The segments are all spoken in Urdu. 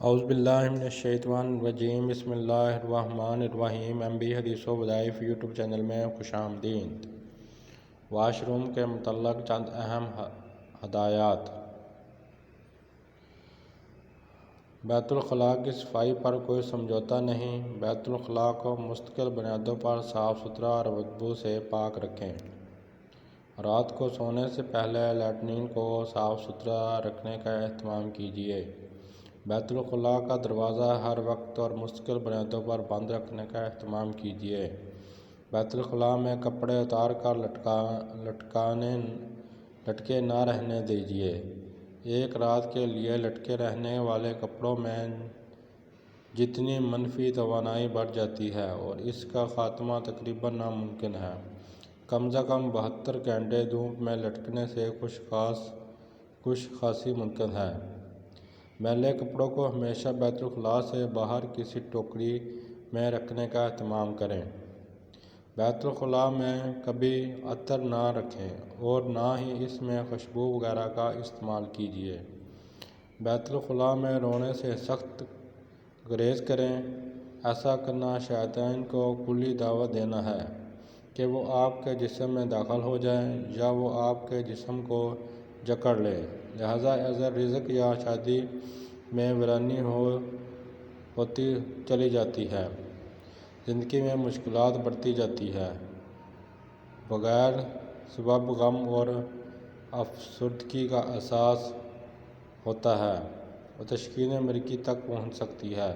اعوذ باللہ من الشیطان الرجیم بسم اللہ الرحمن الرحیم MB حدیث و وظائف یوٹیوب چینل میں خوش آمدید۔ واش روم کے متعلق چند اہم ہدایات۔ بیت الخلاء کی صفائی پر کوئی سمجھوتہ نہیں۔ بیت الخلاء کو مستقل بنیادوں پر صاف ستھرا اور بدبو سے پاک رکھیں۔ رات کو سونے سے پہلے لیٹرین کو صاف ستھرا رکھنے کا اہتمام کیجیے۔ بیت الخلاء کا دروازہ ہر وقت اور مستقل بنیادوں پر بند رکھنے کا اہتمام کیجیے۔ بیت الخلاء میں کپڑے اتار کر لٹکے نہ رہنے دیجیے۔ ایک رات کے لیے لٹکے رہنے والے کپڑوں میں جتنی منفی توانائی بڑھ جاتی ہے اور اس کا خاتمہ تقریباً ناممکن ہے۔ کم از کم 72 گھنٹے دھوپ میں لٹکنے سے کچھ خاصی ممکن ہے۔ میلے کپڑوں کو ہمیشہ بیت الخلاء سے باہر کسی ٹوکری میں رکھنے کا اہتمام کریں۔ بیت الخلاء میں کبھی عطر نہ رکھیں اور نہ ہی اس میں خوشبو وغیرہ کا استعمال کیجیے۔ بیت الخلاء میں رونے سے سخت گریز کریں۔ ایسا کرنا شیاطین کو کھلی دعوت دینا ہے کہ وہ آپ کے جسم میں داخل ہو جائیں یا وہ آپ کے جسم کو جکڑ لے۔ لہٰذا اگر رزق یا شادی میں ویرانی ہوتی چلی جاتی ہے، زندگی میں مشکلات بڑھتی جاتی ہیں، بغیر سبب غم اور افسردگی کا احساس ہوتا ہے اور تشویش مرگی تک پہنچ سکتی ہے۔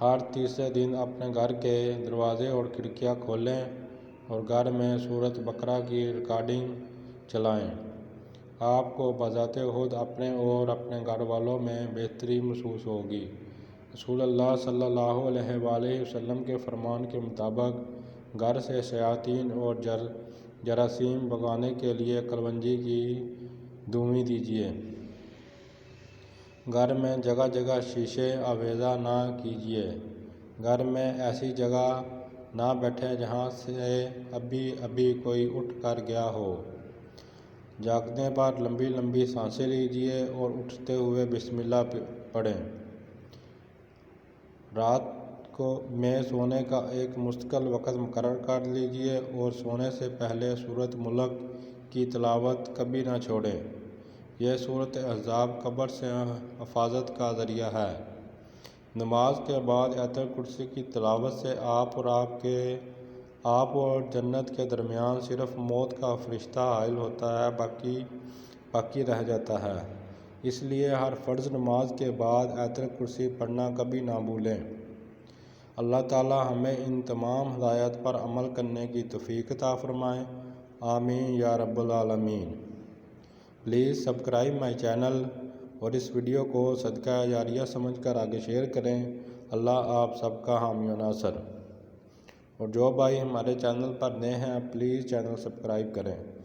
ہر تیسرے دن اپنے گھر کے دروازے اور کھڑکیاں کھولیں اور گھر میں سورۃ بقرہ کی ریکارڈنگ چلائیں۔ آپ کو بذات خود اپنے اور اپنے گھر والوں میں بہتری محسوس ہوگی۔ رسول اللہ صلی اللہ علیہ وآلہ وسلم کے فرمان کے مطابق گھر سے شیاطین اور جراثیم بھگانے کے لیے کلونجی کی دھویں دیجیے۔ گھر میں جگہ جگہ شیشے آویزاں نہ کیجیے۔ گھر میں ایسی جگہ نہ بیٹھیں جہاں سے ابھی کوئی اٹھ کر گیا ہو۔ جاگنے پر لمبی لمبی سانسیں لیجیے اور اٹھتے ہوئے بسم اللہ پڑھیں۔ رات میں سونے کا ایک مستقل وقت مقرر کر لیجیے اور سونے سے پہلے سورۃ ملک کی تلاوت کبھی نہ چھوڑیں۔ یہ سورۃ احزاب قبر سے حفاظت کا ذریعہ ہے۔ نماز کے بعد آیت الکرسی کی تلاوت سے آپ اور جنت کے درمیان صرف موت کا فرشتہ حائل ہوتا ہے، باقی رہ جاتا ہے۔ اس لیے ہر فرض نماز کے بعد آیت الکرسی پڑھنا کبھی نہ بھولیں۔ اللہ تعالی ہمیں ان تمام ہدایات پر عمل کرنے کی توفیق عطا فرمائے۔ آمین یا رب العالمین۔ پلیز سبسکرائب مائی چینل اور اس ویڈیو کو صدقہ جاریہ سمجھ کر آگے شیئر کریں۔ اللہ آپ سب کا حامی و ناصر۔ اور جو بھائی ہمارے چینل پر نئے ہیں پلیز چینل سبسکرائب کریں۔